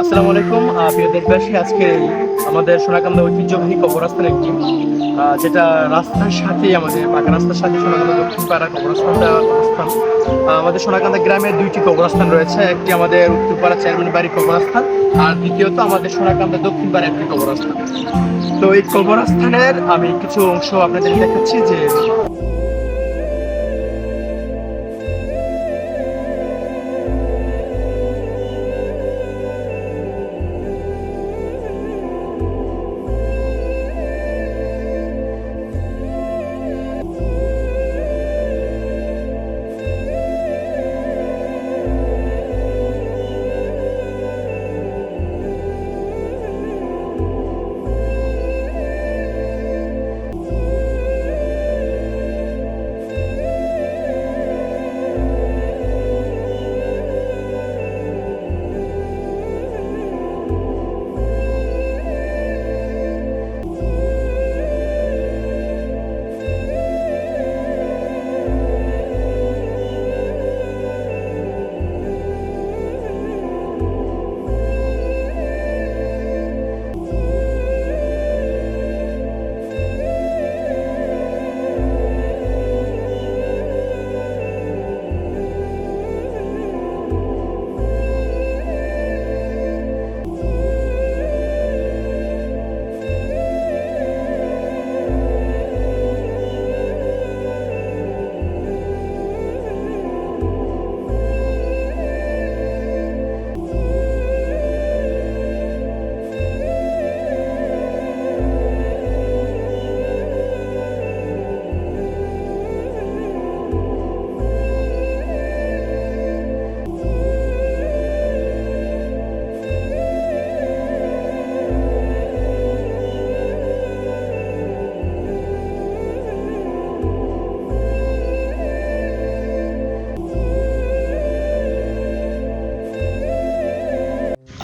আসসালামু আলাইকুম প্রিয় দেশবাসী। আজকে আমাদের সোনাকান্দা ঐতিহ্যবাহী কবরস্থান একটি যেটা রাস্তার সাথেই, আমাদের পাকা রাস্তার সাথে সোনাকান্দা দক্ষিণ পাড়া কবরস্থানটা অবস্থান। আমাদের সোনাকান্দা গ্রামে দুইটি কবরস্থান রয়েছে, একটি আমাদের উত্তরপাড়া চেয়ারম্যান বাড়ি কবরস্থান, আর দ্বিতীয়ত আমাদের সোনাকান্দা দক্ষিণ পাড়া একটি কবরস্থান। তো এই কবরস্থানের আমি কিছু অংশ আপনাদের দেখাচ্ছি যে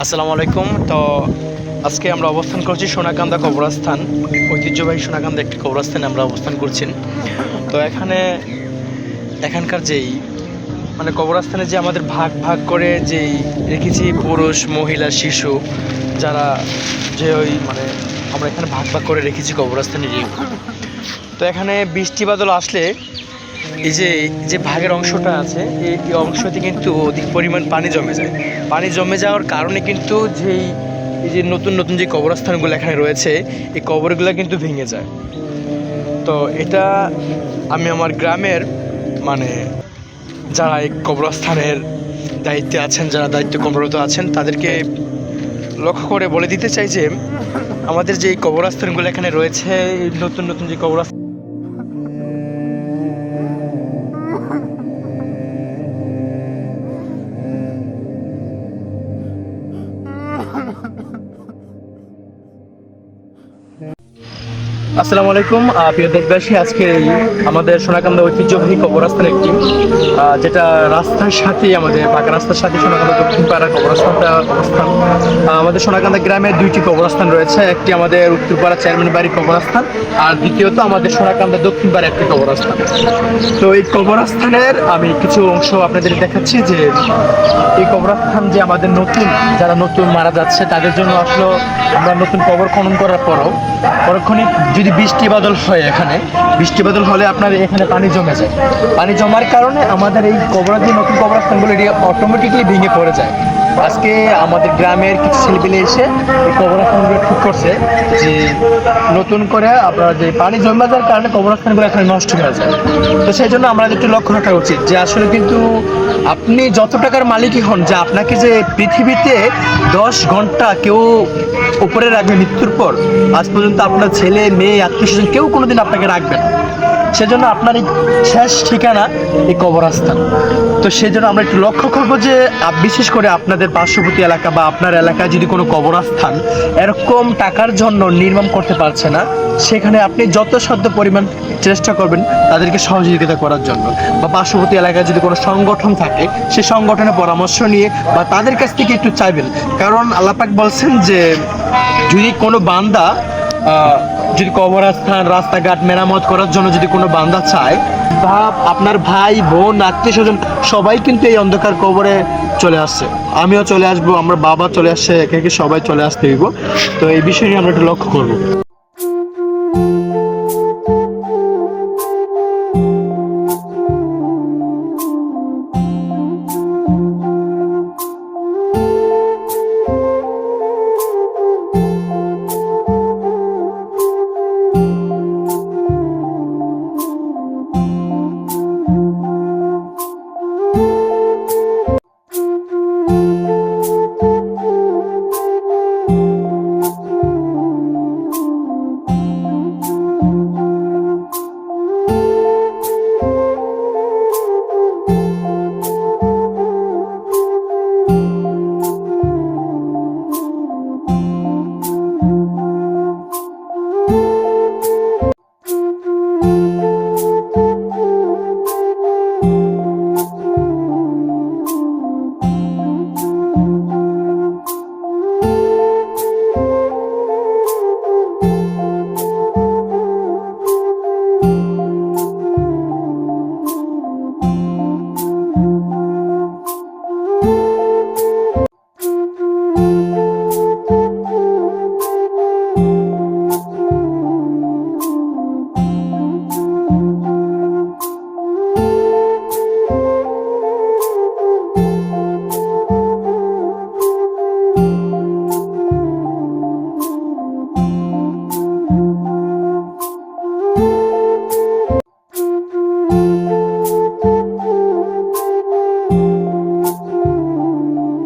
আসসালামু আলাইকুম। তো আজকে আমরা অবস্থান করছি সোনাকান্দা কবরস্থান, ঐতিহ্যবাহী সোনাকান্দা একটি কবরস্থানে আমরা অবস্থান করছি। তো এখানকার যেই কবরস্থানে যে আমাদের ভাগ ভাগ করে যেই রেখেছি পুরুষ, মহিলা, শিশু, যারা যে আমরা এখানে ভাগ ভাগ করে রেখেছি কবরস্থানে। তো এখানে বৃষ্টি বাদল আসলে এই যে ভাগের অংশটা আছে, এই অংশতে কিন্তু অধিক পরিমাণ পানি জমে যায়। পানি জমে যাওয়ার কারণে কিন্তু এই যে নতুন নতুন যে কবরস্থানগুলো এখানে রয়েছে, এই কবরগুলো কিন্তু ভেঙে যায়। তো এটা আমি আমার গ্রামের যারা এই কবরস্থানের দায়িত্বে আছেন, যারা দায়িত্ব কর্মরত আছেন, তাদেরকে লক্ষ্য করে বলে দিতে চাই যে আমাদের যে কবরস্থানগুলো এখানে রয়েছে, নতুন নতুন যে কবরস্থান আসসালামু আলাইকুম প্রিয় দেশবাসী। আজকে আমাদের সোনাকান্দা ঐতিহ্যবাহী কবরস্থান একটি যেটা রাস্তার সাথেই, আমাদের পাকা রাস্তার সাথে সোনাকান্দা দক্ষিণ পাড়া কবরস্থানটা অবস্থান। আমাদের সোনাকান্দা গ্রামে দুইটি কবরস্থান রয়েছে, একটি আমাদের উত্তরপাড়া চেয়ারম্যান বাড়ি কবরস্থান, আর দ্বিতীয়ত আমাদের সোনাকান্দা দক্ষিণ পাড়া একটি কবরস্থান। তো এই কবরস্থানের আমি কিছু অংশ আপনাদের দেখাচ্ছি যে এই কবরস্থান যে আমাদের যারা নতুন মারা যাচ্ছে তাদের জন্য আসলে আমরা নতুন কবর খনন করার পরও পরক্ষণিক যদি বৃষ্টি বাদল হয়, এখানে বৃষ্টি বাদল হলে আপনার এখানে পানি জমে যায়। পানি জমার কারণে আমাদের এই নতুন কবরস্থানগুলো এটি অটোমেটিকলি ভেঙে পড়ে যায়। আজকে আমাদের গ্রামের কিছু ছেলেপেলে এসে এই কবরস্থানগুলো ঠিক করছে যে নতুন করে আপনার যে পানি জমে যাওয়ার কারণে কবরস্থানগুলো এখানে নষ্ট হয়ে যায়। তো সেই জন্য আমরা একটু লক্ষ্য রাখা উচিত যে আসলে কিন্তু আপনি যত টাকার মালিকই হন, যে আপনাকে যে পৃথিবীতে 10 ঘন্টা কেউ উপরে রাখবে মৃত্যুর পর, আজ পর্যন্ত আপনার ছেলে, মেয়ে, আত্মীয়স্বজন কেউ কোনোদিন আপনাকে রাখবে না। সেজন্য আপনার এই শেষ ঠিকানা এই কবরস্থান। তো সেই জন্য আমরা একটু লক্ষ্য করবো যে বিশেষ করে আপনাদের পার্শ্ববর্তী এলাকা বা আপনার এলাকায় যদি কোনো কবরস্থান এরকম টাকার জন্য নির্মাণ করতে পারছে না, সেখানে আপনি যত সাধ্য পরিমাণ চেষ্টা করবেন তাদেরকে সহযোগিতা করার জন্য, বা পার্শ্ববর্তী এলাকায় যদি কোনো সংগঠন থাকে সেই সংগঠনের পরামর্শ নিয়ে বা তাদের কাছ থেকে একটু চাইবেন। কারণ আল্লাহ পাক বলছেন যে যদি কোনো বান্দা যদি কবরস্থান, রাস্তাঘাট মেরামত করার জন্য যদি কোনো বান্দা চায়, বা আপনার ভাই, বোন, আত্মীয় স্বজন সবাই কিন্তু এই অন্ধকার কবরে চলে আসছে, আমিও চলে আসবো, আমার বাবা চলে আসছে, একে একে সবাই চলে আসতে হইব। তো এই বিষয় নিয়ে আমরা একটু লক্ষ্য করবো।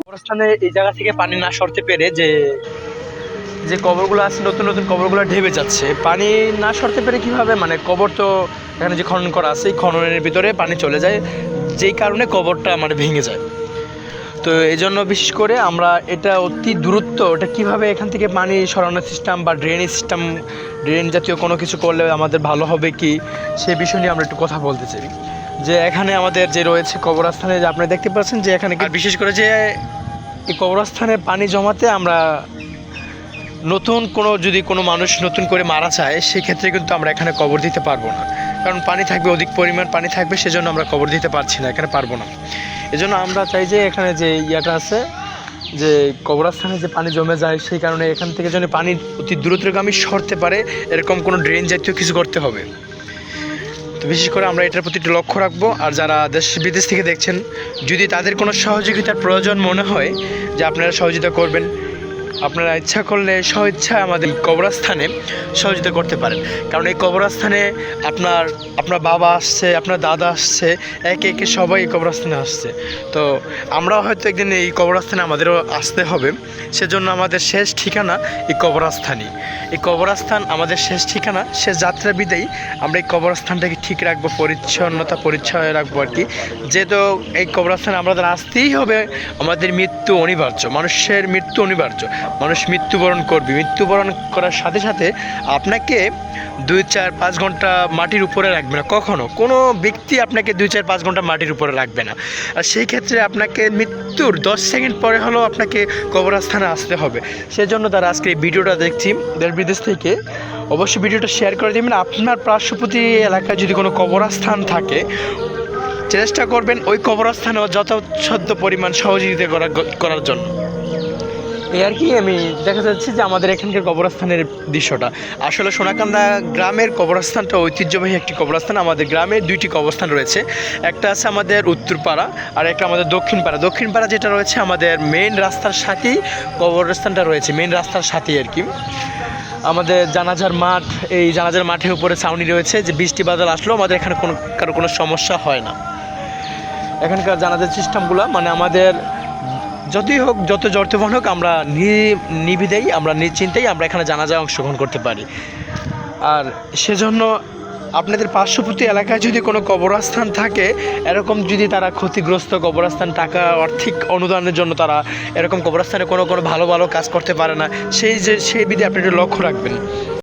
কবরস্থানে এই জায়গা থেকে পানি না সরতে পেরে যে যে কবরগুলো আছে, নতুন নতুন কবরগুলো ঢেবে যাচ্ছে, পানি না সরতে পেরে কিভাবে, মানে কবর তো এখানে যে খনন করা আছে, এই খননের ভিতরে পানি চলে যায়, যেই কারণে কবরটা মানে ভেঙে যায়। তো এই জন্য বিশেষ করে আমরা এটা অতি দূরত্ব, ওটা কীভাবে এখান থেকে পানি সরানোর সিস্টেম বা ড্রেনেজ সিস্টেম, ড্রেন জাতীয় কোনো কিছু করলে আমাদের ভালো হবে কি, সে বিষয় নিয়ে আমরা একটু কথা বলতে চাই। যে এখানে আমাদের যে রয়েছে কবরস্থানে, যে আপনারা দেখতে পাচ্ছেন যে এখানে বিশেষ করে যে এই কবরস্থানে পানি জমাতে আমরা নতুন যদি কোনো মানুষ নতুন করে মারা যায়, সেক্ষেত্রে কিন্তু আমরা এখানে কবর দিতে পারবো না, কারণ পানি থাকবে, অধিক পরিমাণ পানি থাকবে, সেজন্য আমরা কবর দিতে পারছি না, এখানে পারবো না। এজন্য আমরা চাই যে এখানে যে ইয়াটা আছে, যে কবরস্থানে যে পানি জমে যায়, সেই কারণে এখান থেকে যেন পানি অতি দ্রুতগামী সরতে পারে, এরকম কোনো ড্রেন জাতীয় কিছু করতে হবে। তো বিশেষ করে আমরা এটার প্রতি একটু লক্ষ্য রাখবো। আর যারা দেশ বিদেশ থেকে দেখছেন, যদি তাদের কোনো সহযোগিতার প্রয়োজন মনে হয়, যে আপনারা সহযোগিতা করবেন, আপনারা ইচ্ছা করলে স্বইচ্ছায় আমাদের কবরস্থানে সহযোগিতা করতে পারেন। কারণ এই কবরস্থানে আপনার বাবা আসছে, আপনার দাদা আসছে, একে একে সবাই এই কবরস্থানে আসছে। তো আমরাও হয়তো একদিন এই কবরস্থানে আমাদেরও আসতে হবে, সেজন্য আমাদের শেষ ঠিকানা এই কবরস্থানই। এই কবরস্থান আমাদের শেষ ঠিকানা, শেষ যাত্রা বিদায়ী আমরা এই কবরস্থানটাকে ঠিক রাখবো, পরিচ্ছয় রাখবো আর কি। যেহেতু এই কবরস্থানে আমাদের আসতেই হবে, আমাদের মৃত্যু অনিবার্য, মানুষের মৃত্যু অনিবার্য, মানুষ মৃত্যুবরণ করবে। মৃত্যুবরণ করার সাথে সাথে আপনাকে 2-4-5 ঘন্টা মাটির উপরে রাখবে না, কখনো কোনো ব্যক্তি আপনাকে 2-4-5 ঘন্টা মাটির উপরে রাখবে না। আর সেই ক্ষেত্রে আপনাকে মৃত্যুর 10 সেকেন্ড পরে হলেও আপনাকে কবরস্থানে আসতে হবে। সেজন্য তারা আজকে এই ভিডিওটা দেখছি দেশ বিদেশ থেকে, অবশ্যই ভিডিওটা শেয়ার করে দেবেন। আপনার পার্শ্ববর্তী এলাকায় যদি কোনো কবরস্থান থাকে, চেষ্টা করবেন ওই কবরস্থানেও যথাসাধ্য পরিমাণ সহযোগিতা করার জন্য। এই আর কি আমি দেখা যাচ্ছে যে আমাদের এখানকার কবরস্থানের দৃশ্যটা। আসলে সোনাকান্দা গ্রামের কবরস্থানটা ঐতিহ্যবাহী একটি কবরস্থান। আমাদের গ্রামে 2টি কবরস্থান রয়েছে, একটা আছে আমাদের উত্তরপাড়া আর একটা আমাদের দক্ষিণপাড়া যেটা রয়েছে আমাদের মেইন রাস্তার সাথেই কবরস্থানটা রয়েছে, মেইন রাস্তার সাথেই আর কি। আমাদের জানাজার মাঠ, এই জানাজার মাঠের উপরে ছাউনি রয়েছে, যে বৃষ্টি বাদল আসলেও আমাদের এখানে কোনো সমস্যা হয় না। এখানকার জানাজার সিস্টেমগুলো মানে আমাদের যতই হোক, যত জর্তবান হোক, আমরা নির্দ্বিধায়, আমরা নিশ্চিন্তেই আমরা এখানে জানাজায় অংশগ্রহণ করতে পারি। আর সেজন্য আপনাদের পার্শ্ববর্তী এলাকায় যদি কোনো কবরস্থান থাকে, এরকম যদি তারা ক্ষতিগ্রস্ত কবরস্থান, টাকা আর্থিক অনুদানের জন্য তারা এরকম কবরস্থানে কোনো ভালো কাজ করতে পারে না, সেই বিধি আপনি একটু লক্ষ্য রাখবেন।